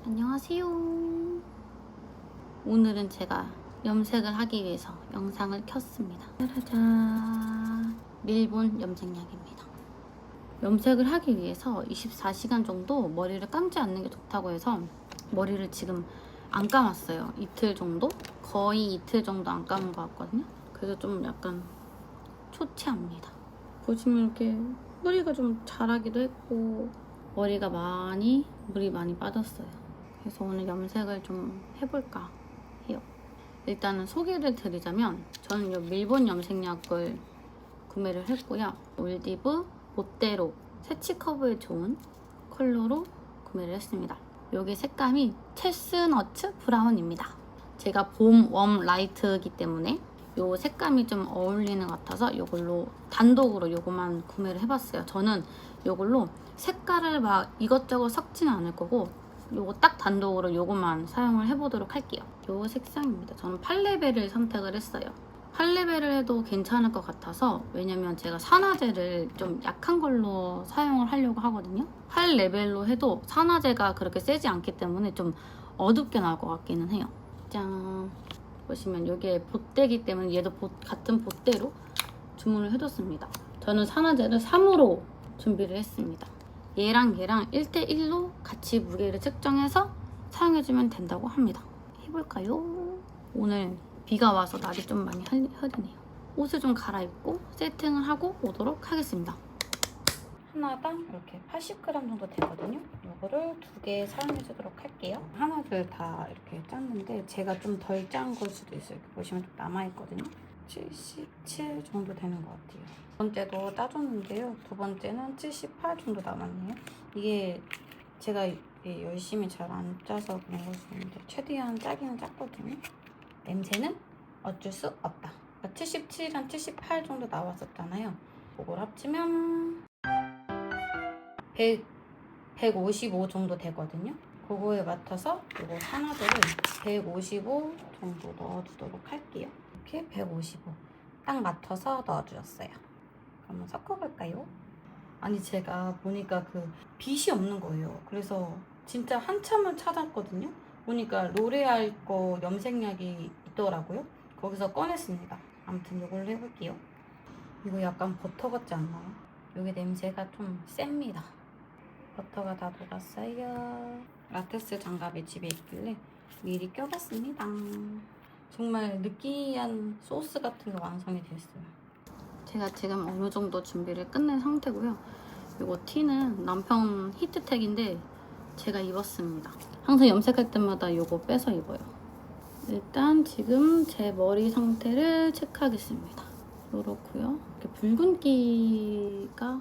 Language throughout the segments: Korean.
안녕하세요. 오늘은 제가 염색을 하기 위해서 영상을 켰습니다. 짜라잔. 밀본 염색약입니다. 염색을 하기 위해서 24시간 정도 머리를 감지 않는 게 좋다고 해서 머리를 지금 안 감았어요. 이틀 정도? 거의 이틀 정도 안 감은 것 같거든요. 그래서 좀 약간 초췌합니다. 보시면 이렇게 뿌리가 좀 자라기도 했고 머리가 물이 많이 빠졌어요. 그래서 오늘 염색을 좀 해볼까 해요. 일단은 소개를 드리자면 저는 이 밀본 염색약을 구매를 했고요. 올디브 보테로 새치 커브에 좋은 컬러로 구매를 했습니다. 여기 색감이 체스너츠 브라운입니다. 제가 봄 웜 라이트이기 때문에 이 색감이 좀 어울리는 것 같아서 이걸로 단독으로 이거만 구매를 해봤어요. 저는 이걸로 색깔을 막 이것저것 섞지는 않을 거고 요거 딱 단독으로 요거만 사용을 해보도록 할게요. 요 색상입니다. 저는 8레벨을 선택을 했어요. 8레벨을 해도 괜찮을 것 같아서, 왜냐면 제가 산화제를 좀 약한 걸로 사용을 하려고 하거든요. 8레벨로 해도 산화제가 그렇게 세지 않기 때문에 좀 어둡게 나올 것 같기는 해요. 짠! 보시면 여기에 봇대기 때문에 얘도 같은 봇대로 주문을 해줬습니다. 저는 산화제를 3으로 준비를 했습니다. 얘랑 1대1로 같이 무게를 측정해서 사용해주면 된다고 합니다. 해볼까요? 오늘 비가 와서 날이 좀 많이 흐리네요. 옷을 좀 갈아입고 세팅을 하고 오도록 하겠습니다. 하나당 이렇게 80g 정도 되거든요. 이거를 2개 사용해주도록 할게요. 하나를 다 이렇게 짰는데 제가 좀 덜 짠 걸 수도 있어요. 이렇게 보시면 좀 남아있거든요. 77 정도 되는 것 같아요. 두 번째도 따줬는데요. 두 번째는 78 정도 남았네요. 이게 제가 열심히 잘 안 짜서 그런 걸 수 있는데 최대한 짜기는 짰거든요. 냄새는 어쩔 수 없다. 77이랑 78 정도 나왔었잖아요. 그걸 합치면 155 정도 되거든요. 그거에 맞춰서 이거 하나들을 155 정도 넣어주도록 할게요. 이렇게 155 딱 맞춰서 넣어주었어요. 한번 섞어볼까요? 아니 제가 보니까 그 빗이 없는 거예요. 그래서 진짜 한참을 찾았거든요. 보니까 로레알 거 염색약이 있더라고요. 거기서 꺼냈습니다. 아무튼 이걸로 해볼게요. 이거 약간 버터 같지 않나요? 여기 냄새가 좀 셉니다. 버터가 다 녹았어요. 라텍스 장갑이 집에 있길래 미리 껴봤습니다. 정말 느끼한 소스 같은 게 완성이 됐어요. 제가 지금 어느 정도 준비를 끝낸 상태고요. 이거 티는 남편 히트텍인데 제가 입었습니다. 항상 염색할 때마다 이거 빼서 입어요. 일단 지금 제 머리 상태를 체크하겠습니다. 이렇고요. 이렇게 붉은기가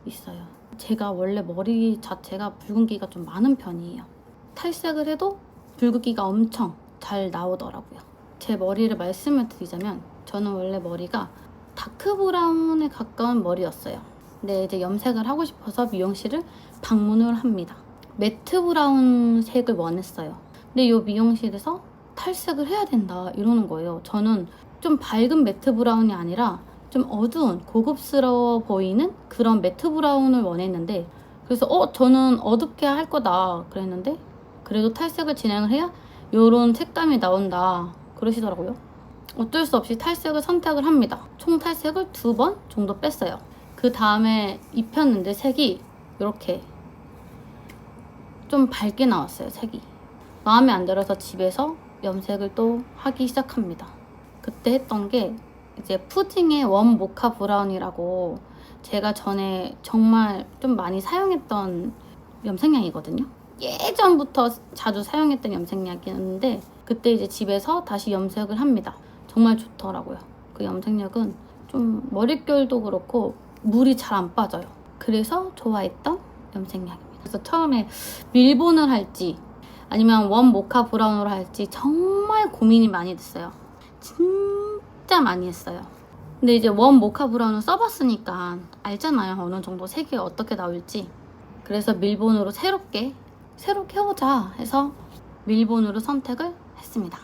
있어요. 제가 원래 머리 자체가 붉은기가 좀 많은 편이에요. 탈색을 해도 붉은기가 엄청 잘 나오더라고요. 제 머리를 말씀을 드리자면 저는 원래 머리가 다크 브라운에 가까운 머리였어요. 근데 이제 염색을 하고 싶어서 미용실을 방문을 합니다. 매트 브라운 색을 원했어요. 근데 이 미용실에서 탈색을 해야 된다 이러는 거예요. 저는 좀 밝은 매트 브라운이 아니라 좀 어두운 고급스러워 보이는 그런 매트 브라운을 원했는데, 그래서 저는 어둡게 할 거다 그랬는데 그래도 탈색을 진행을 해야 이런 색감이 나온다 그러시더라고요. 어쩔 수 없이 탈색을 선택을 합니다. 총 탈색을 2번 정도 뺐어요. 그 다음에 입혔는데 색이 이렇게 좀 밝게 나왔어요. 색이 마음에 안 들어서 집에서 염색을 또 하기 시작합니다. 그때 했던 게 이제 푸딩의 원 모카 브라운이라고 제가 전에 정말 좀 많이 사용했던 염색약이거든요. 예전부터 자주 사용했던 염색약이었는데 그때 이제 집에서 다시 염색을 합니다. 정말 좋더라고요. 그 염색약은 좀 머릿결도 그렇고 물이 잘 안 빠져요. 그래서 좋아했던 염색약입니다. 그래서 처음에 밀본을 할지 아니면 원 모카 브라운으로 할지 정말 고민이 많이 됐어요. 진짜 많이 했어요. 근데 이제 원 모카 브라운을 써봤으니까 알잖아요. 어느 정도 색이 어떻게 나올지. 그래서 밀본으로 새롭게 해보자 해서 밀본으로 선택을 했습니다.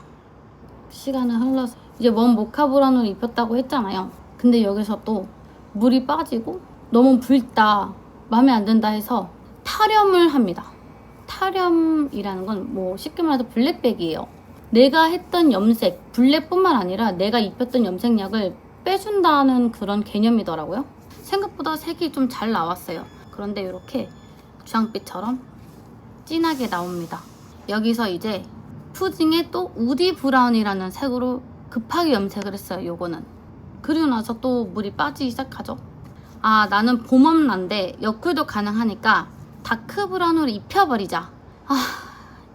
시간을 흘러서 이제 원 모카 브라운을 입혔다고 했잖아요. 근데 여기서 또 물이 빠지고 너무 붉다, 마음에 안 든다 해서 탈염을 합니다. 타렴이라는 건 뭐 쉽게 말해서 블랙백이에요. 내가 했던 염색, 블랙뿐만 아니라 내가 입혔던 염색약을 빼준다는 그런 개념이더라고요. 생각보다 색이 좀 잘 나왔어요. 그런데 이렇게 주황빛처럼 진하게 나옵니다. 여기서 이제 푸징의 또 우디 브라운이라는 색으로 급하게 염색을 했어요. 요거는. 그리고 나서 또 물이 빠지기 시작하죠. 아, 나는 봄웜난데 여쿨도 가능하니까 다크 브라운으로 입혀버리자. 아,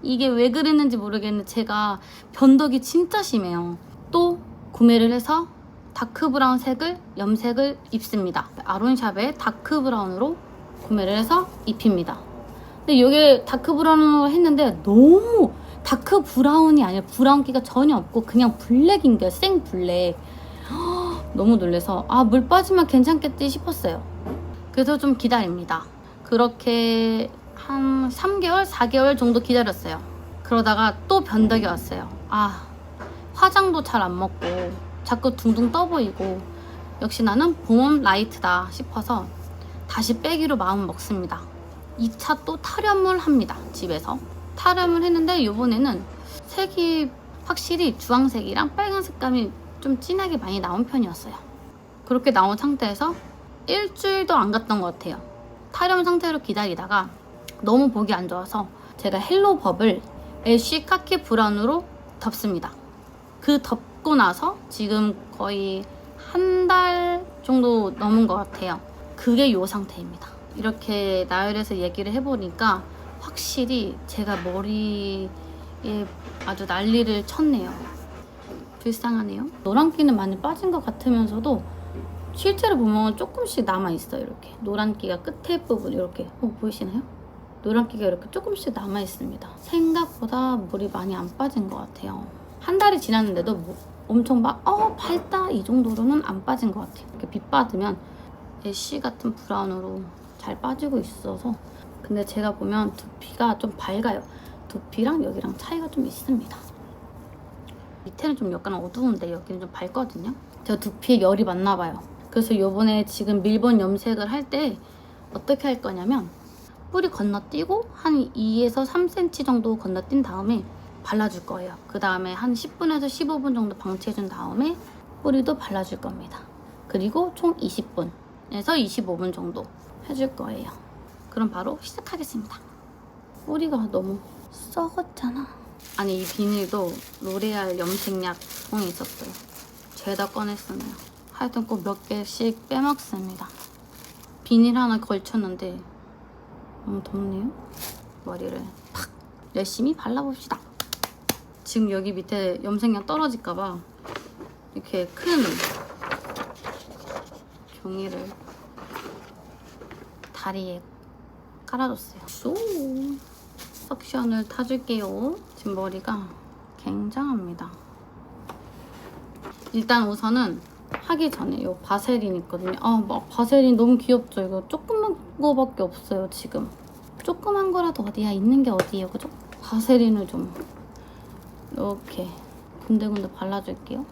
이게 왜 그랬는지 모르겠는데 제가 변덕이 진짜 심해요. 또 구매를 해서 다크 브라운 색을 염색을 입습니다. 아론샵의 다크 브라운으로 구매를 해서 입힙니다. 근데 이게 다크 브라운으로 했는데 너무 다크 브라운이 아니라 브라운기가 전혀 없고 그냥 블랙인 거예요. 생 블랙. 너무 놀라서 아, 물 빠지면 괜찮겠지 싶었어요. 그래서 좀 기다립니다. 그렇게 한 3개월, 4개월 정도 기다렸어요. 그러다가 또 변덕이 왔어요. 아, 화장도 잘 안 먹고 자꾸 둥둥 떠 보이고 역시 나는 봄웜 라이트다 싶어서 다시 빼기로 마음 먹습니다. 2차 또 타렴을 합니다. 집에서 타렴을 했는데 이번에는 색이 확실히 주황색이랑 빨간 색감이 좀 진하게 많이 나온 편이었어요. 그렇게 나온 상태에서 일주일도 안 갔던 것 같아요. 타렴 상태로 기다리다가 너무 보기 안 좋아서 제가 헬로 법을 애쉬 카키 브라운으로 덮습니다. 그 덮고 나서 지금 거의 한 달 정도 넘은 것 같아요. 그게 이 상태입니다. 이렇게 나열해서 얘기를 해보니까 확실히 제가 머리에 아주 난리를 쳤네요. 불쌍하네요. 노란기는 많이 빠진 것 같으면서도 실제로 보면 조금씩 남아있어요. 이렇게 노란기가 끝에 부분 이렇게 보이시나요? 노란기가 이렇게 조금씩 남아있습니다. 생각보다 물이 많이 안 빠진 것 같아요. 한 달이 지났는데도 뭐 엄청 막 밝다 이 정도로는 안 빠진 것 같아요. 이렇게 빛 받으면 애쉬 같은 브라운으로 잘 빠지고 있어서. 근데 제가 보면 두피가 좀 밝아요. 두피랑 여기랑 차이가 좀 있습니다. 밑에는 좀 약간 어두운데 여기는 좀 밝거든요. 제가 두피에 열이 많나 봐요. 그래서 요번에 지금 밀본 염색을 할 때 어떻게 할 거냐면 뿌리 건너뛰고 한 2에서 3cm 정도 건너뛴 다음에 발라줄 거예요. 그 다음에 한 10분에서 15분 정도 방치해준 다음에 뿌리도 발라줄 겁니다. 그리고 총 20분에서 25분 정도 해줄 거예요. 그럼 바로 시작하겠습니다. 뿌리가 너무 썩었잖아. 아니, 이 비닐도 로레알 염색약 통에 있었어요. 죄다 꺼냈으네요. 하여튼 꼭 몇 개씩 빼먹습니다. 비닐 하나 걸쳤는데 너무 덥네요. 머리를 팍 열심히 발라봅시다. 지금 여기 밑에 염색약 떨어질까봐 이렇게 큰 종이를 다리에 깔아줬어요. 쏘! 석션을 타줄게요. 지금 머리가 굉장합니다. 일단 우선은 하기 전에 이 바세린 있거든요. 막 바세린 너무 귀엽죠? 이거 조그만 거밖에 없어요, 지금. 조그만 거라도 어디야? 있는 게 어디예요, 그죠? 바세린을 좀 이렇게 군데군데 발라줄게요.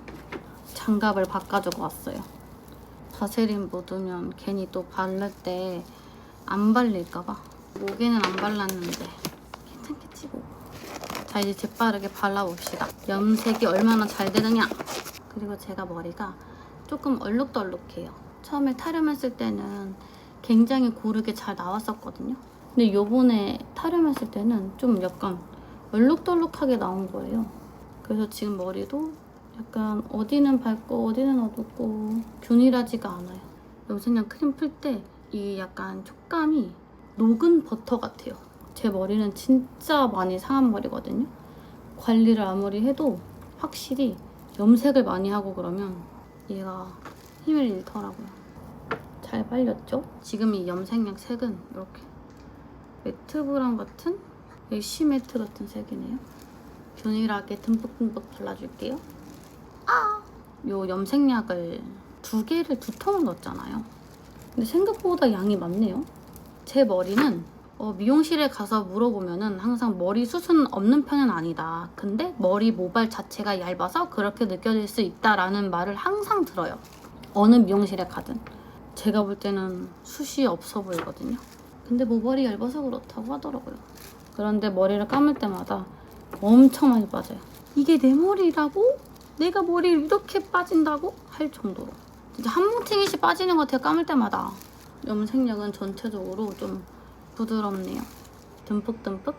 장갑을 바꿔주고 왔어요. 바세린 묻으면 괜히 또 바를 때 안 발릴까봐. 목에는 안 발랐는데 괜찮겠지 뭐. 자, 이제 재빠르게 발라봅시다. 염색이 얼마나 잘 되느냐. 그리고 제가 머리가 조금 얼룩덜룩해요. 처음에 타령했을 때는 굉장히 고르게 잘 나왔었거든요. 근데 요번에 타령했을 때는 좀 약간 얼룩덜룩하게 나온 거예요. 그래서 지금 머리도 약간 어디는 밝고 어디는 어둡고 균일하지가 않아요. 염색약 크림 풀 때 이 약간 촉감이 녹은 버터 같아요. 제 머리는 진짜 많이 상한 머리거든요. 관리를 아무리 해도 확실히 염색을 많이 하고 그러면 얘가 힘을 잃더라고요. 잘 발렸죠? 지금 이 염색약 색은 이렇게 매트 브라운 같은 애쉬 매트 같은 색이네요. 균일하게 듬뿍듬뿍 발라줄게요. 요 염색약을 2개를 2통을 넣었잖아요. 근데 생각보다 양이 많네요. 제 머리는 미용실에 가서 물어보면은 항상 머리 숱은 없는 편은 아니다. 근데 머리 모발 자체가 얇아서 그렇게 느껴질 수 있다라는 말을 항상 들어요. 어느 미용실에 가든. 제가 볼 때는 숱이 없어 보이거든요. 근데 모발이 얇아서 그렇다고 하더라고요. 그런데 머리를 감을 때마다 엄청 많이 빠져요. 이게 내 머리라고? 내가 머리를 이렇게 빠진다고? 할 정도로 진짜 한 뭉탱이씩 빠지는 것 같아요. 감을 때마다. 염색약은 전체적으로 좀 부드럽네요. 듬뿍듬뿍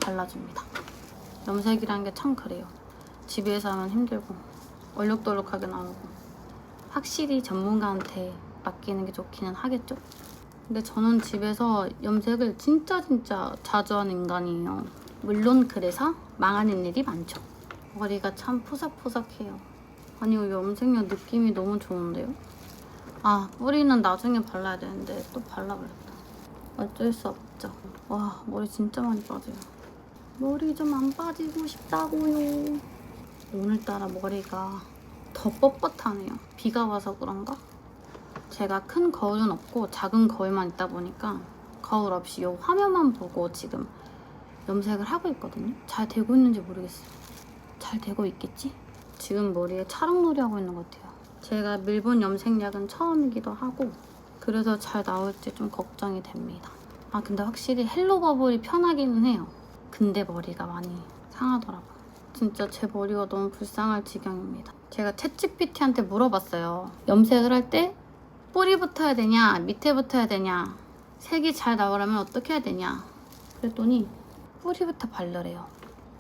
발라줍니다. 염색이라는 게 참 그래요. 집에서 하면 힘들고 얼룩덜룩하게 나오고 확실히 전문가한테 맡기는 게 좋기는 하겠죠? 근데 저는 집에서 염색을 진짜 자주 하는 인간이에요. 물론 그래서 망하는 일이 많죠. 머리가 참 푸석푸석해요. 아니, 이 염색약 느낌이 너무 좋은데요? 아, 뿌리는 나중에 발라야 되는데 또 발라버렸다. 어쩔 수 없죠. 와, 머리 진짜 많이 빠져요. 머리 좀 안 빠지고 싶다고요. 오늘따라 머리가 더 뻣뻣하네요. 비가 와서 그런가? 제가 큰 거울은 없고 작은 거울만 있다 보니까 거울 없이 이 화면만 보고 지금 염색을 하고 있거든요. 잘 되고 있는지 모르겠어요. 잘 되고 있겠지? 지금 머리에 촬영놀이 하고 있는 것 같아요. 제가 밀본 염색약은 처음이기도 하고 그래서 잘 나올지 좀 걱정이 됩니다. 아, 근데 확실히 헬로 버블이 편하기는 해요. 근데 머리가 많이 상하더라고요. 진짜 제 머리가 너무 불쌍할 지경입니다. 제가 챗GPT한테 물어봤어요. 염색을 할 때 뿌리부터 해야 되냐, 밑에부터 해야 되냐, 색이 잘 나오려면 어떻게 해야 되냐. 그랬더니 뿌리부터 바르래요.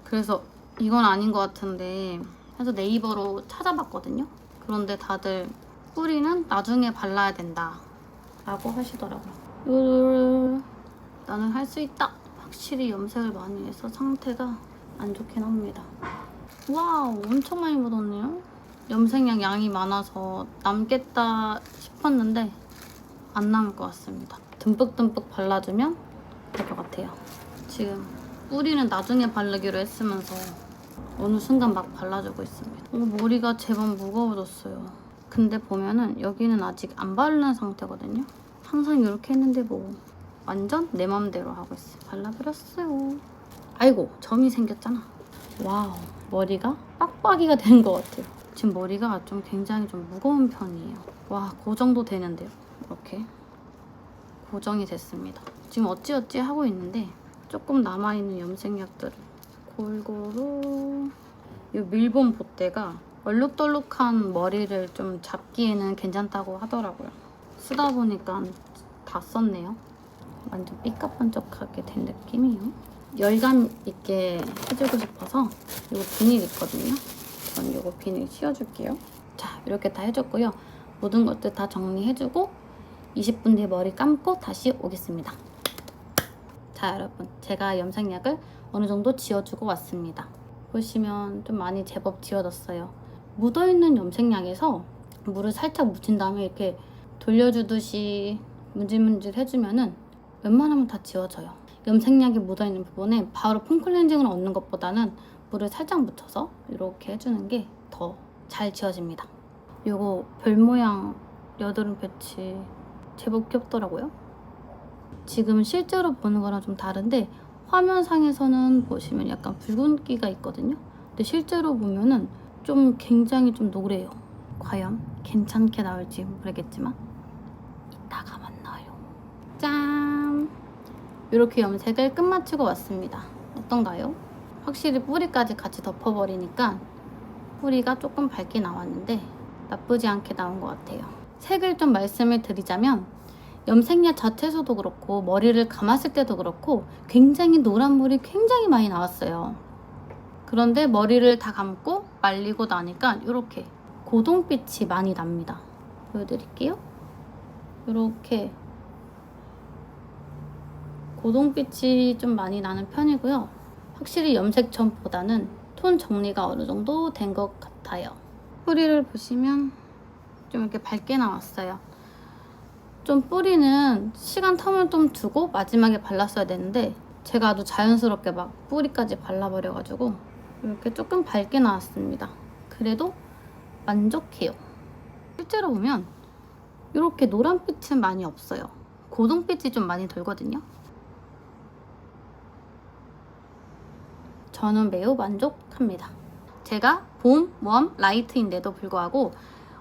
그래서 이건 아닌 것 같은데 해서 네이버로 찾아봤거든요. 그런데 다들 뿌리는 나중에 발라야 된다 라고 하시더라고요. 나는 할 수 있다. 확실히 염색을 많이 해서 상태가 안 좋긴 합니다. 와우, 엄청 많이 묻었네요. 염색약 양이 많아서 남겠다 싶었는데 안 남을 것 같습니다. 듬뿍듬뿍 발라주면 될 것 같아요. 지금 뿌리는 나중에 바르기로 했으면서 어느 순간 막 발라주고 있습니다. 머리가 제법 무거워졌어요. 근데 보면은 여기는 아직 안 바르는 상태거든요. 항상 이렇게 했는데 뭐 완전 내 맘대로 하고 있어요. 발라버렸어요. 아이고, 점이 생겼잖아. 와우, 머리가 빡빡이가 된 것 같아요. 지금 머리가 좀 굉장히 좀 무거운 편이에요. 와, 그 정도 되는데요. 이렇게 고정이 됐습니다. 지금 어찌어찌 하고 있는데 조금 남아있는 염색약들을 골고루. 이 밀본 봇대가 얼룩덜룩한 머리를 좀 잡기에는 괜찮다고 하더라고요. 쓰다 보니까 다 썼네요. 완전 삐까번쩍하게 된 느낌이에요. 열감 있게 해주고 싶어서 이거 비닐 있거든요. 전 이거 비닐 씌워줄게요. 자, 이렇게 다 해줬고요. 모든 것들 다 정리해주고 20분 뒤에 머리 감고 다시 오겠습니다. 자, 여러분, 제가 염색약을 어느 정도 지워주고 왔습니다. 보시면 좀 많이 제법 지워졌어요. 묻어있는 염색약에서 물을 살짝 묻힌 다음에 이렇게 돌려주듯이 문질문질 해주면은 웬만하면 다 지워져요. 염색약이 묻어있는 부분에 바로 폼클렌징을 얻는 것보다는 물을 살짝 묻혀서 이렇게 해주는 게 더 잘 지워집니다. 요거 별 모양 여드름 패치 제법 귀엽더라고요. 지금 실제로 보는 거랑 좀 다른데 화면상에서는 보시면 약간 붉은기가 있거든요. 근데 실제로 보면은 좀 굉장히 좀 노래요. 과연 괜찮게 나올지 모르겠지만 이따가 만나요. 짠! 이렇게 염색을 끝마치고 왔습니다. 어떤가요? 확실히 뿌리까지 같이 덮어버리니까 뿌리가 조금 밝게 나왔는데 나쁘지 않게 나온 것 같아요. 색을 좀 말씀을 드리자면 염색약 자체에서도 그렇고 머리를 감았을 때도 그렇고 굉장히 노란 물이 굉장히 많이 나왔어요. 그런데 머리를 다 감고 말리고 나니까 이렇게 고동빛이 많이 납니다. 보여드릴게요. 이렇게 고동빛이 좀 많이 나는 편이고요. 확실히 염색 전보다는 톤 정리가 어느 정도 된 것 같아요. 뿌리를 보시면 좀 이렇게 밝게 나왔어요. 좀 뿌리는 시간 텀을 좀 두고 마지막에 발랐어야 되는데 제가 아주 자연스럽게 막 뿌리까지 발라버려가지고 이렇게 조금 밝게 나왔습니다. 그래도 만족해요. 실제로 보면 이렇게 노란빛은 많이 없어요. 고동빛이 좀 많이 돌거든요. 저는 매우 만족합니다. 제가 봄, 웜, 라이트인데도 불구하고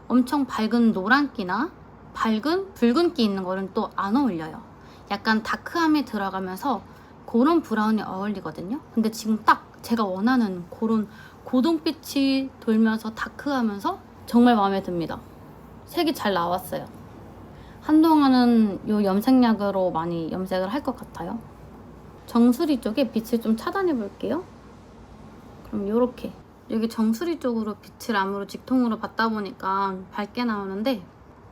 엄청 밝은 노란기나 밝은 붉은기 있는 거는 또 안 어울려요. 약간 다크함이 들어가면서 그런 브라운이 어울리거든요. 근데 지금 딱 제가 원하는 그런 고동빛이 돌면서 다크하면서 정말 마음에 듭니다. 색이 잘 나왔어요. 한동안은 이 염색약으로 많이 염색을 할 것 같아요. 정수리 쪽에 빛을 좀 차단해 볼게요. 그럼 이렇게 여기 정수리 쪽으로 빛을 암으로 직통으로 받다 보니까 밝게 나오는데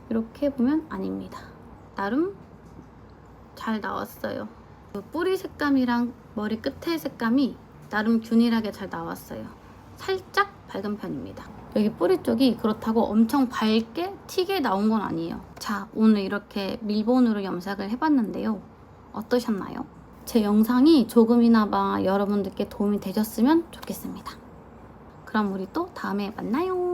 이렇게 보면 아닙니다. 나름 잘 나왔어요. 그 뿌리 색감이랑 머리 끝의 색감이 나름 균일하게 잘 나왔어요. 살짝 밝은 편입니다. 여기 뿌리 쪽이 그렇다고 엄청 밝게 튀게 나온 건 아니에요. 자, 오늘 이렇게 밀본으로 염색을 해봤는데요. 어떠셨나요? 제 영상이 조금이나마 여러분들께 도움이 되셨으면 좋겠습니다. 그럼 우리 또 다음에 만나요.